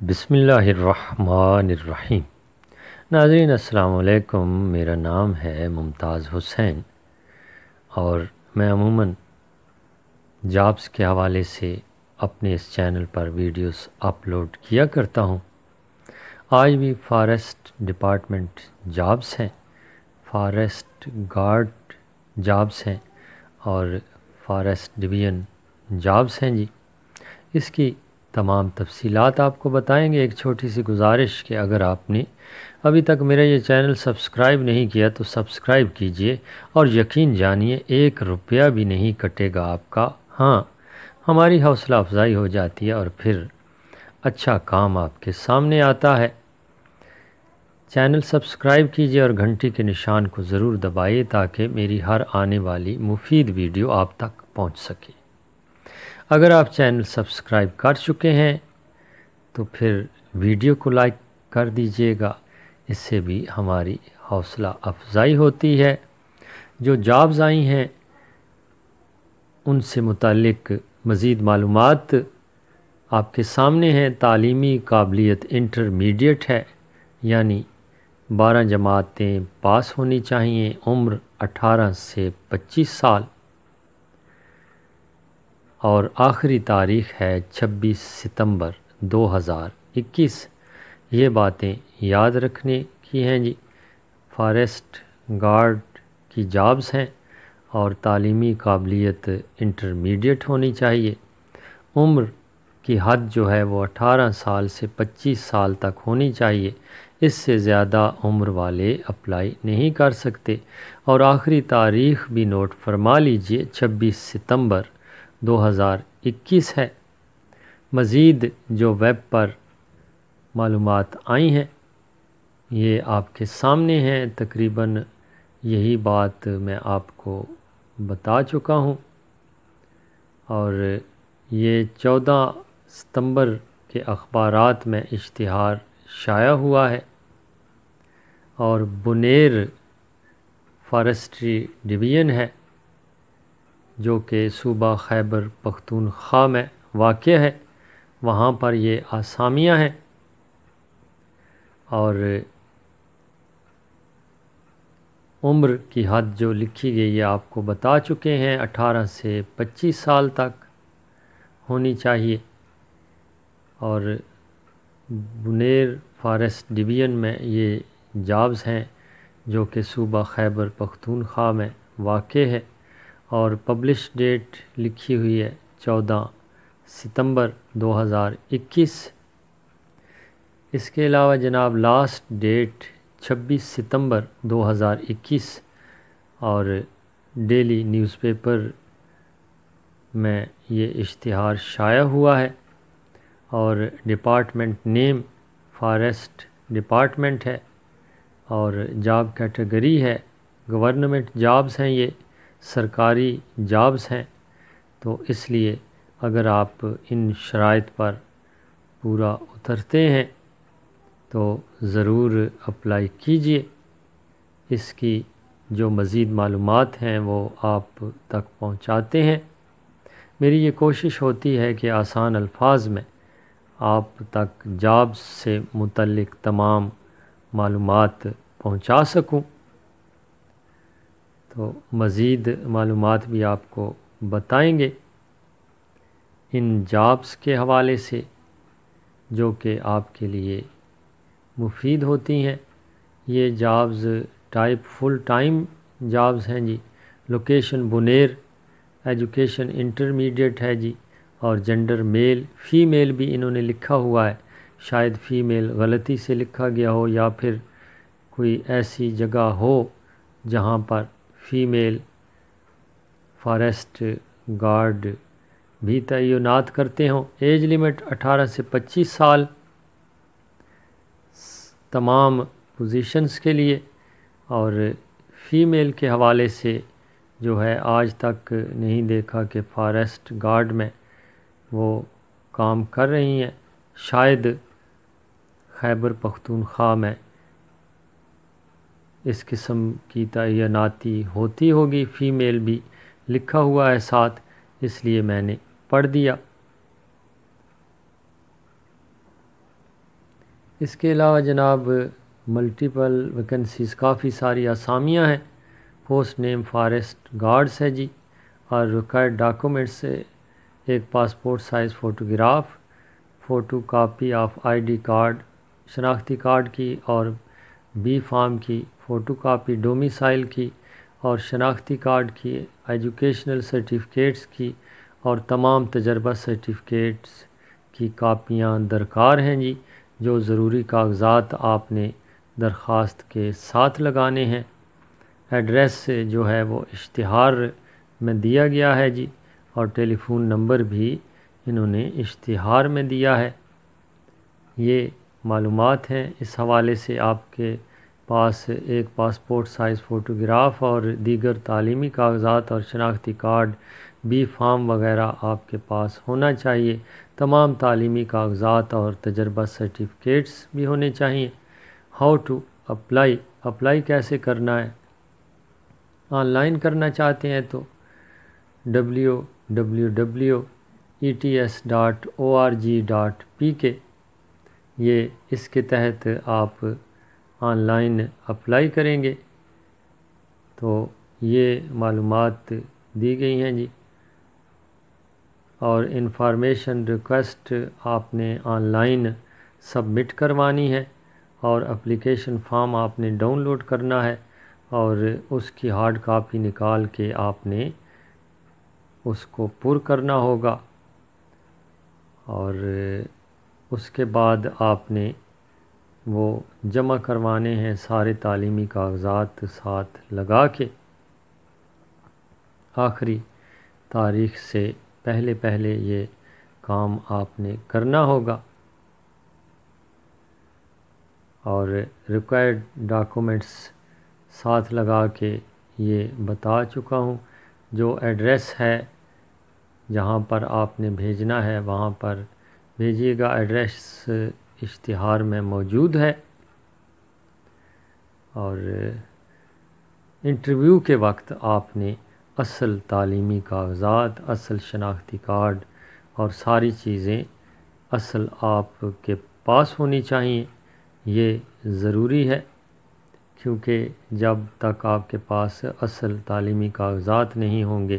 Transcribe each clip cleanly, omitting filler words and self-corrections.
بسم اللہ الرحمن الرحیم۔ ناظرین السلام علیکم، میرا نام ہے ممتاز حسین اور میں عموماً جابس کے حوالے سے اپنے اس چینل پر ویڈیوز اپلوڈ کیا کرتا ہوں۔ آج بھی فارسٹ ڈپارٹمنٹ جابس ہیں، فارسٹ گارڈ جابس ہیں اور فارسٹ ڈویژن جابس ہیں جی۔ اس کی تمام تفصیلات آپ کو بتائیں گے۔ ایک چھوٹی سی گزارش کہ اگر آپ نے ابھی تک میرا یہ چینل سبسکرائب نہیں کیا تو سبسکرائب کیجئے اور یقین جانیے 1 روپیہ بھی نہیں کٹے گا آپ کا۔ ہاں، ہماری حوصلہ افزائی ہو جاتی ہے اور پھر اچھا کام آپ کے سامنے آتا ہے۔ چینل سبسکرائب کیجئے اور گھنٹی کے نشان کو ضرور دبائیے تاکہ میری ہر آنے والی مفید ویڈیو آپ تک پہنچ سکے۔ اگر آپ چینل سبسکرائب کر چکے ہیں تو پھر ویڈیو کو لائک کر دیجئے گا، اس سے بھی ہماری حوصلہ افزائی ہوتی ہے۔ جو جابز آئی ہیں ان سے متعلق مزید معلومات آپ کے سامنے ہیں۔ تعلیمی قابلیت انٹرمیڈیٹ ہے، یعنی 12 جماعتیں پاس ہونی چاہیے، عمر 18 سے 25 سال اور آخری تاریخ ہے 26 ستمبر 2021۔ یہ باتیں یاد رکھنے کی ہیں جی۔ فارسٹ گارڈ کی جابز ہیں اور تعلیمی قابلیت انٹرمیڈیٹ ہونی چاہیے۔ عمر کی حد جو ہے وہ 18 سال سے 25 سال تک ہونی چاہیے، اس سے زیادہ عمر والے اپلائی نہیں کر سکتے۔ اور آخری تاریخ بھی نوٹ فرما لیجئے، 26 ستمبر 2021 ہے۔ مزید جو ویب پر معلومات آئی ہیں یہ آپ کے سامنے ہیں۔ تقریباً یہی بات میں آپ کو بتا چکا ہوں اور یہ 14 ستمبر کے اخبارات میں اشتہار شائع ہوا ہے اور بنیر فارسٹری ڈویژن ہے جو کہ صوبہ خیبر پختونخوا میں واقع ہے، وہاں پر یہ آسامیاں ہیں۔ اور عمر کی حد جو لکھی گئی ہے آپ کو بتا چکے ہیں، 18 سے 25 سال تک ہونی چاہیے۔ اور بنیر فارسٹ ڈویژن میں یہ جابز ہیں جو کہ صوبہ خیبر پختونخوا میں واقع ہے اور پبلش ڈیٹ لکھی ہوئی ہے 14 ستمبر 2021۔ اس کے علاوہ جناب لاسٹ ڈیٹ 26 ستمبر 2021 اور ڈیلی نیوز پیپر میں یہ اشتہار شائع ہوا ہے اور ڈپارٹمنٹ نیم فارسٹ ڈپارٹمنٹ ہے اور جاب کیٹیگری ہے گورنمنٹ جابز ہیں، یہ سرکاری جابز ہیں۔ تو اس لیے اگر آپ ان شرائط پر پورا اترتے ہیں تو ضرور اپلائی کیجئے۔ اس کی جو مزید معلومات ہیں وہ آپ تک پہنچاتے ہیں۔ میری یہ کوشش ہوتی ہے کہ آسان الفاظ میں آپ تک جابز سے متعلق تمام معلومات پہنچا سکوں۔ تو مزید معلومات بھی آپ کو بتائیں گے ان جابز کے حوالے سے جو کہ آپ کے لیے مفید ہوتی ہیں۔ یہ jobs type full time jobs ہیں جی۔ لوکیشن بنیر، ایجوکیشن انٹرمیڈیٹ ہے جی اور جنڈر میل فیمیل بھی انہوں نے لکھا ہوا ہے، شاید فیمیل غلطی سے لکھا گیا ہو یا پھر کوئی ایسی جگہ ہو جہاں پر فیمیل فارسٹ گارڈ بھی تعینات کرتے ہوں۔ ایج لیمٹ 18 سے 25 سال تمام پوزیشنز کے لیے۔ اور فیمیل کے حوالے سے جو ہے آج تک نہیں دیکھا کہ فارسٹ گارڈ میں وہ کام کر رہی ہیں، شاید خیبر پختونخوا میں اس قسم کی تعیناتی ہوتی ہوگی۔ فیمیل بھی لکھا ہوا ہے ساتھ، اس لیے میں نے پڑھ دیا۔ اس کے علاوہ جناب ملٹیپل ویکنسیز کافی ساری اسامیاں ہیں. پوسٹ نیم فارسٹ گارڈس ہے جی. اور ریکوائرڈ ڈاکومنٹس سے ایک passport size photograph, photo copy of I D card شناختی کارڈ کی، اور بی فارم کی فوٹو کاپی، ڈومیسائل کی اور شناختی کارڈ کی، ایجوکیشنل سرٹیفکیٹس کی اور تمام تجربہ سرٹیفکیٹس کی کاپیاں درکار ہیں جی. جو ضروری کاغذات آپ نے درخواست کے ساتھ لگانے ہیں. ایڈریس جو ہے وہ اشتہار میں دیا گیا ہے جی، اور ٹیلی فون نمبر بھی انہوں نے اشتہار میں دیا ہے. یہ معلومات ہیں. اس حوالے سے آپ کے پاس ایک پاسپورٹ سائز فوٹوگراف اور دیگر تعلیمی کاغذات اور شناختی کارڈ، بی فارم وغیرہ آپ کے پاس ہونا چاہیے. تمام تعلیمی کاغذات اور تجربہ سرٹیفکیٹس بھی ہونے چاہیے. ہاؤ ٹو اپلائی کیسے کرنا ہے؟ آن لائن کرنا چاہتے ہیں تو www.ets.org.pk یہ اس کے تحت آپ آن لائن اپلائی کریں گے. تو یہ معلومات دی گئی ہیں جی. اور انفارمیشن ریکویسٹ آپ نے آن لائن سبمٹ کروانی ہے، اور اپلیکیشن فارم آپ نے ڈاؤن لوڈ کرنا ہے، اور اس کی ہارڈ کاپی نکال کے آپ نے اس کو پر کرنا ہوگا. اور اس کے بعد آپ نے وہ جمع کروانے ہیں سارے تعلیمی کاغذات ساتھ لگا کے. آخری تاریخ سے پہلے یہ کام آپ نے کرنا ہوگا. اور ریکوائرڈ ڈاکومنٹس ساتھ لگا کے یہ بتا چکا ہوں. جو ایڈریس ہے جہاں پر آپ نے بھیجنا ہے وہاں پر بھیجیے گا. ایڈریس اشتہار میں موجود ہے. اور انٹرویو کے وقت آپ نے اصل تعلیمی کاغذات، اصل شناختی کارڈ اور ساری چیزیں اصل آپ کے پاس ہونی چاہیے. یہ ضروری ہے، کیونکہ جب تک آپ کے پاس اصل تعلیمی کاغذات نہیں ہوں گے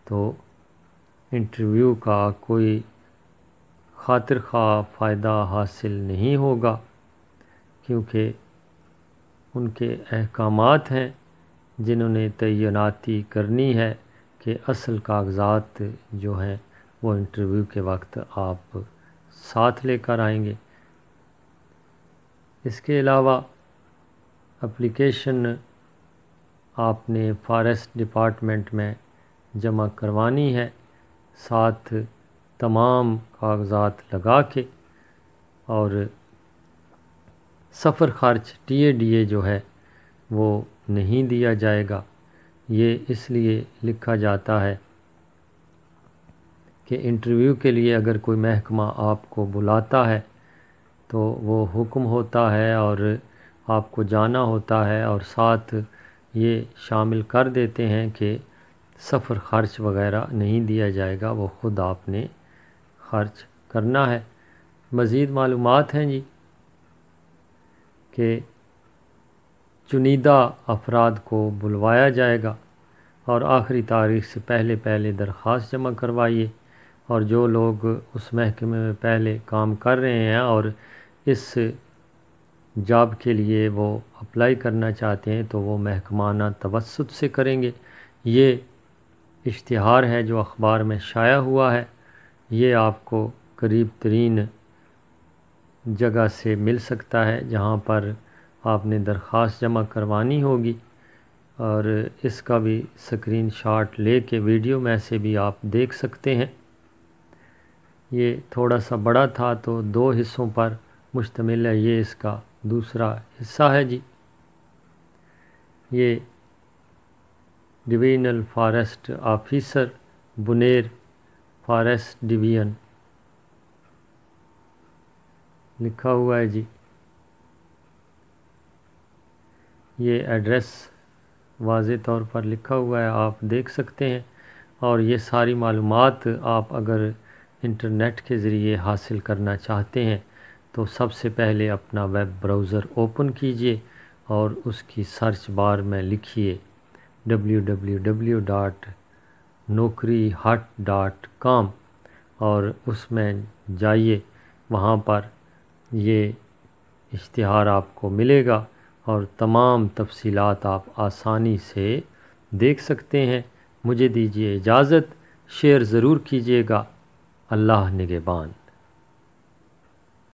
تو انٹرویو کا کوئی خاطر خواہ فائدہ حاصل نہیں ہوگا. کیونکہ ان کے احکامات ہیں جنہوں نے تعیناتی کرنی ہے کہ اصل کاغذات جو ہیں وہ انٹرویو کے وقت آپ ساتھ لے کر آئیں گے. اس کے علاوہ اپلیکیشن آپ نے فارسٹ ڈپارٹمنٹ میں جمع کروانی ہے ساتھ تمام کاغذات لگا کے. اور سفر خرچ DA جو ہے وہ نہیں دیا جائے گا. یہ اس لیے لکھا جاتا ہے کہ انٹرویو کے لیے اگر کوئی محکمہ آپ کو بلاتا ہے تو وہ حکم ہوتا ہے اور آپ کو جانا ہوتا ہے، اور ساتھ یہ شامل کر دیتے ہیں کہ سفر خرچ وغیرہ نہیں دیا جائے گا، وہ خود آپ نے خرچ کرنا ہے. مزید معلومات ہیں جی کہ چنیدہ افراد کو بلوایا جائے گا، اور آخری تاریخ سے پہلے درخواست جمع کروائیے. اور جو لوگ اس محکمے میں پہلے کام کر رہے ہیں اور اس جاب کے لیے وہ اپلائی کرنا چاہتے ہیں تو وہ محکمانہ توسط سے کریں گے. یہ اشتہار ہے جو اخبار میں شائع ہوا ہے. یہ آپ کو قریب ترین جگہ سے مل سکتا ہے جہاں پر آپ نے درخواست جمع کروانی ہوگی. اور اس کا بھی اسکرین شاٹ لے کے ویڈیو میں سے بھی آپ دیکھ سکتے ہیں. یہ تھوڑا سا بڑا تھا تو 2 حصوں پر مشتمل ہے. یہ اس کا دوسرا حصہ ہے جی. یہ divisional forest officer Buner forest division لکھا ہوا ہے جی. یہ ایڈریس واضح طور پر لکھا ہوا ہے، آپ دیکھ سکتے ہیں. اور یہ ساری معلومات آپ اگر انٹرنیٹ کے ذریعے حاصل کرنا چاہتے ہیں تو تو سب سے پہلے اپنا ویب براؤزر اوپن کیجئے اور اس کی سرچ بار میں لکھیے www.naukrihat.com اور اس میں جائیے، وہاں پر یہ اشتہار آپ کو ملے گا اور تمام تفصیلات آپ آسانی سے دیکھ سکتے ہیں۔ مجھے دیجیے اجازت، شیئر ضرور کیجیے گا۔ اللہ نگہبان۔